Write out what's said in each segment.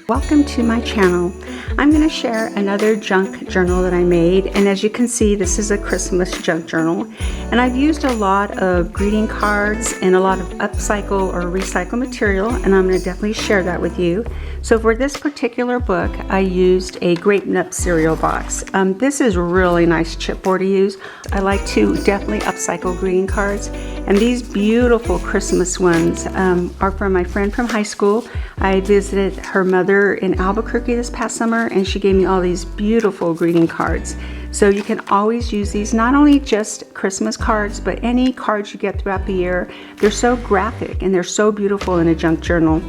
Welcome to my channel. I'm going to share another junk journal that I made, and as you can see, this is a Christmas junk journal, and I've used a lot of greeting cards and a lot of upcycle or recycle material, and I'm going to definitely share that with you. So for this particular book, I used a Grape Nut cereal box. This is really nice chipboard to use. I like to definitely upcycle greeting cards, and these beautiful Christmas ones are from my friend from high school. I visited her mother in Albuquerque this past summer, and she gave me all these beautiful greeting cards. So you can always use these, not only just Christmas cards, but any cards you get throughout the year. They're so graphic and they're so beautiful in a junk journal.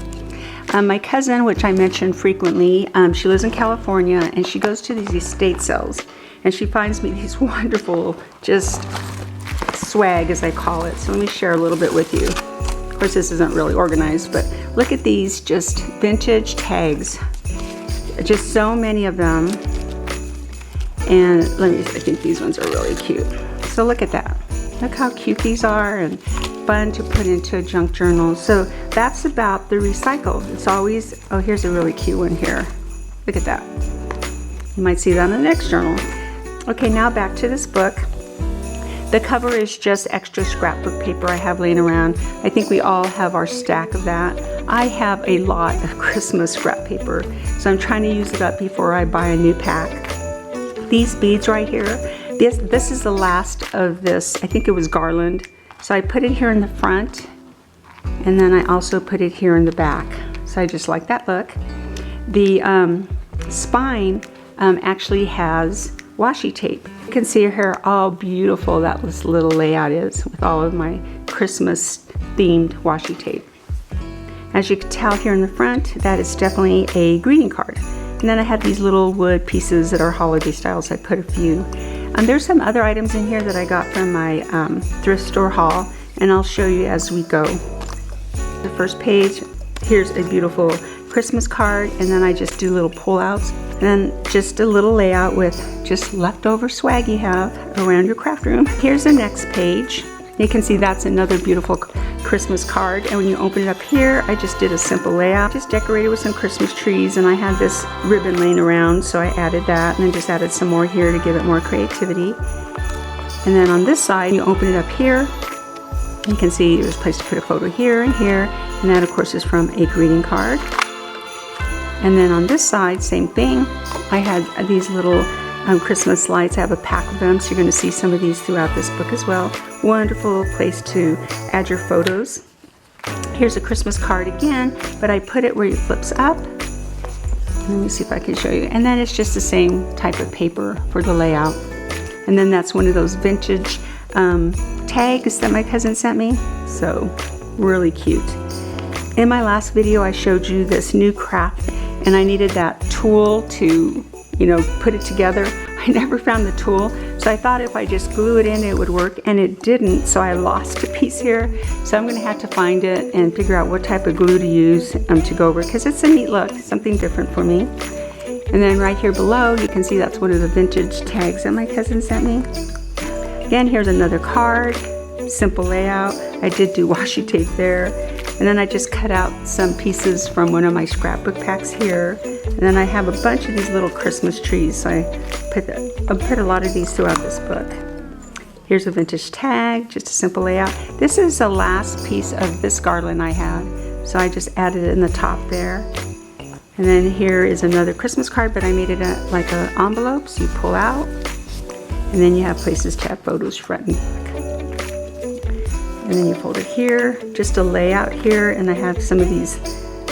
My cousin, which I mention frequently, she lives in California, and she goes to these estate sales, and she finds me these wonderful, just swag, as I call it. So let me share a little bit with you. Of course, this isn't really organized, but look at these just vintage tags. Just so many of them. And I think these ones are really cute. So look at that. Look how cute these are and fun to put into a junk journal. So that's about the recycle. It's always, oh, here's a really cute one here. Look at that. You might see that in the next journal. Okay, now back to this book. The cover is just extra scrapbook paper I have laying around. I think we all have our stack of that. I have a lot of Christmas scrap paper, so I'm trying to use it up before I buy a new pack. These beads right here, this is the last of this. I think it was garland. So I put it here in the front, and then I also put it here in the back. So I just like that look. The spine actually has washi tape. You can see here how beautiful that little layout is with all of my Christmas themed washi tape. As you can tell here in the front, that is definitely a greeting card. And then I have these little wood pieces that are holiday style, so I put a few. There's some other items in here that I got from my thrift store haul, and I'll show you as we go. The first page, here's a beautiful Christmas card, and then I just do little pull-outs, and then just a little layout with just leftover swag you have around your craft room. Here's the next page. You can see that's another beautiful Christmas card, and when you open it up here, I just did a simple layout. Just decorated with some Christmas trees, and I had this ribbon laying around, so I added that, and then just added some more here to give it more creativity. And then on this side, you open it up here, you can see there's a place to put a photo here and here, and that of course is from a greeting card. And then on this side, same thing. I had these little Christmas lights. I have a pack of them, so you're going to see some of these throughout this book as well. Wonderful place to add your photos. Here's a Christmas card again, but I put it where it flips up. Let me see if I can show you. And then it's just the same type of paper for the layout. And then that's one of those vintage tags that my cousin sent me. So really cute. In my last video, I showed you this new craft, and I needed that tool to put it together. I never found the tool, so I thought if I just glue it in, it would work, and it didn't, so I lost a piece here. So I'm gonna have to find it and figure out what type of glue to use to go over, because it's a neat look, something different for me. And then right here below, you can see that's one of the vintage tags that my cousin sent me. Again, here's another card, simple layout. I did do washi tape there. And then I just cut out some pieces from one of my scrapbook packs here. And then I have a bunch of these little Christmas trees, so I put a lot of these throughout this book. Here's a vintage tag, just a simple layout. This is the last piece of this garland I had, so I just added it in the top there. And then here is another Christmas card, but I made it like an envelope, so you pull out. And then you have places to have photos front and back. And then you fold it here, just a layout here, and I have some of these.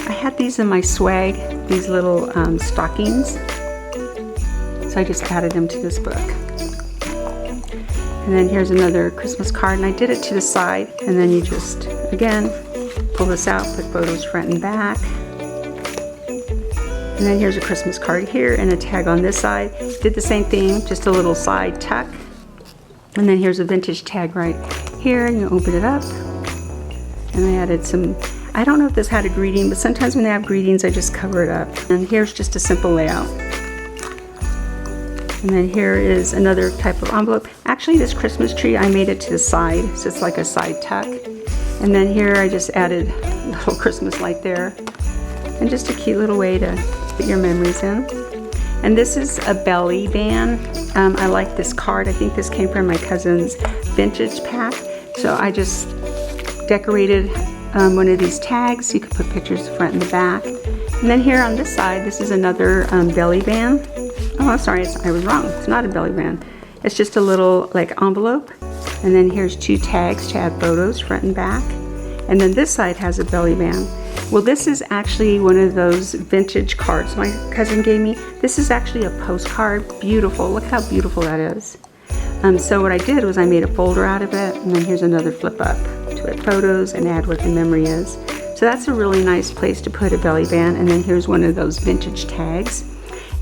I had these in my swag, these little stockings. So I just added them to this book. And then here's another Christmas card, and I did it to the side, and then you just, again, pull this out, put photos front and back. And then here's a Christmas card here and a tag on this side. Did the same thing, just a little side tuck. And then here's a vintage tag right here, and you open it up. And I added some, I don't know if this had a greeting, but sometimes when they have greetings, I just cover it up. And here's just a simple layout. And then here is another type of envelope. Actually, this Christmas tree, I made it to the side, so it's like a side tuck. And then here I just added a little Christmas light there. and just a cute little way to put your memories in. And this is a belly band. I like this card. I think this came from my cousin's vintage pack. So I just decorated one of these tags. You could put pictures front and the back. And then here on this side, this is another belly band. Oh, I'm sorry, I was wrong. It's not a belly band. It's just a little like envelope. And then here's 2 tags to add photos front and back. And then this side has a belly band. Well, this is actually one of those vintage cards my cousin gave me. This is actually a postcard. Beautiful. Look how beautiful that is. So what I did was I made a folder out of it, and then here's another flip up to add photos and add what the memory is. So that's a really nice place to put a belly band. And then here's one of those vintage tags.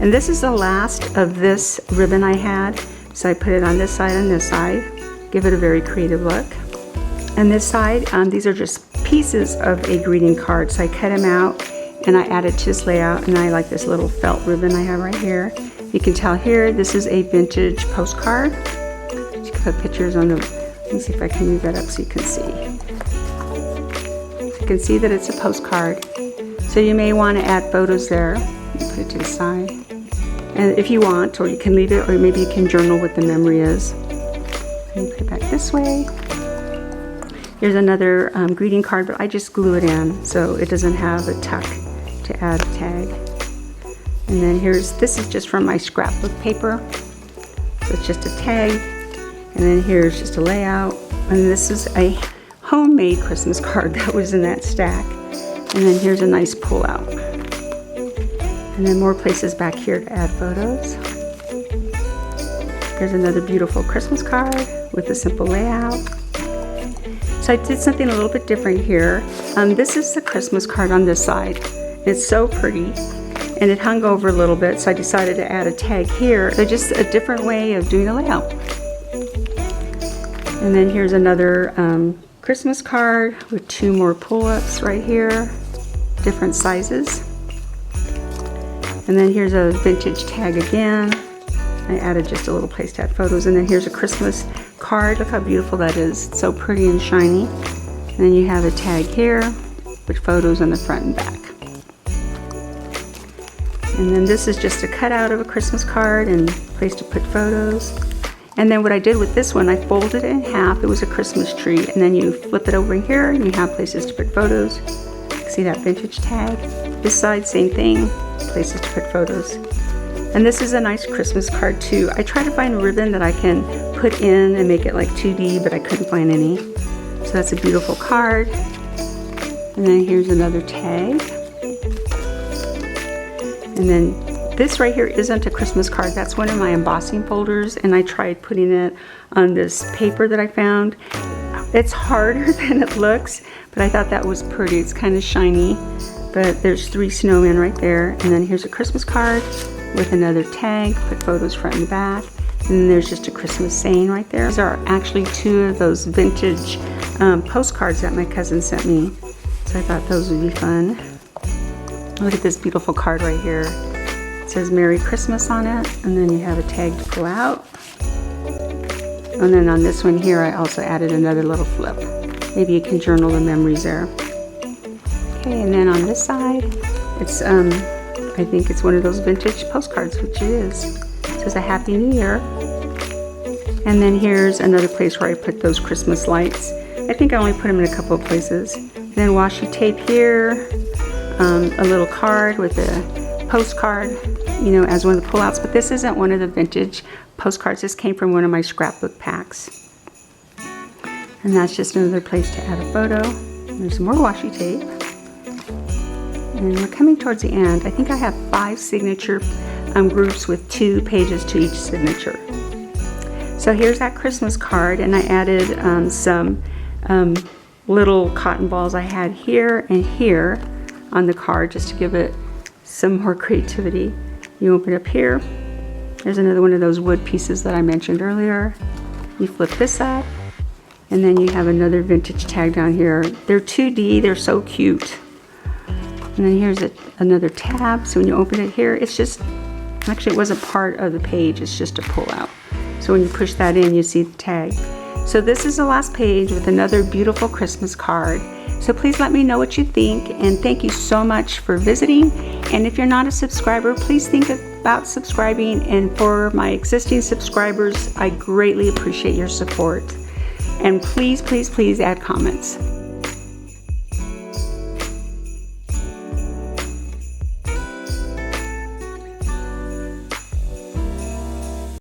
And this is the last of this ribbon I had. So I put it on this side and this side. Give it a very creative look. And this side, these are just pieces of a greeting card. So I cut them out and I added to this layout, and I like this little felt ribbon I have right here. You can tell here, this is a vintage postcard. You can put pictures on the, let me see if I can move that up so you can see. You can see that it's a postcard. So you may want to add photos there. Put it to the side. And if you want, or you can leave it, or maybe you can journal what the memory is. So you put it back this way. Here's another greeting card, but I just glue it in so it doesn't have a tuck to add a tag. And then this is just from my scrapbook paper. So it's just a tag. And then here's just a layout. And this is a homemade Christmas card that was in that stack. And then here's a nice pull out. And then more places back here to add photos. There's another beautiful Christmas card with a simple layout. So I did something a little bit different here. This is the Christmas card on this side. It's so pretty, and it hung over a little bit, so I decided to add a tag here. So just a different way of doing the layout. And then here's another Christmas card with 2 more pull-ups right here, different sizes. And then here's a vintage tag again. I added just a little place to add photos. And then here's a Christmas card. Look how beautiful that is. It's so pretty and shiny. And then you have a tag here with photos on the front and back. And then this is just a cutout of a Christmas card and place to put photos. And then what I did with this one, I folded it in half. It was a Christmas tree. And then you flip it over in here and you have places to put photos. See that vintage tag? This side, same thing. Places to put photos. And this is a nice Christmas card too. I try to find a ribbon that I can put in and make it like 2D, but I couldn't find any. So that's a beautiful card. And then here's another tag. And then this right here isn't a Christmas card. That's one of my embossing folders, and I tried putting it on this paper that I found. It's harder than it looks, but I thought that was pretty. It's kind of shiny, but there's 3 snowmen right there. And then here's a Christmas card with another tag, put photos front and back. And then there's just a Christmas saying right there. These are actually 2 of those vintage postcards that my cousin sent me. So I thought those would be fun. Look at this beautiful card right here. It says Merry Christmas on it, and then you have a tag to pull out. And then on this one here, I also added another little flip. Maybe you can journal the memories there. Okay, and then on this side, it's I think it's one of those vintage postcards, which it is. It says a Happy New Year. And then here's another place where I put those Christmas lights. I think I only put them in a couple of places. And then washi tape here, a little card with a postcard, you know, as one of the pullouts. But this isn't one of the vintage postcards. This came from one of my scrapbook packs. And that's just another place to add a photo. There's some more washi tape. And we're coming towards the end. I think I have 5 signature groups with 2 pages to each signature. So here's that Christmas card, and I added some little cotton balls I had here and here on the card just to give it some more creativity. You open up here. There's another one of those wood pieces that I mentioned earlier. You flip this up, and then you have another vintage tag down here. They're 2D, they're so cute. And then here's another tab. So when you open it here, it's just, actually it wasn't part of the page, it's just a pull out. So when you push that in, you see the tag. So this is the last page with another beautiful Christmas card. So please let me know what you think, and thank you so much for visiting. And if you're not a subscriber, please think about subscribing. And for my existing subscribers, I greatly appreciate your support. And please, please, please add comments.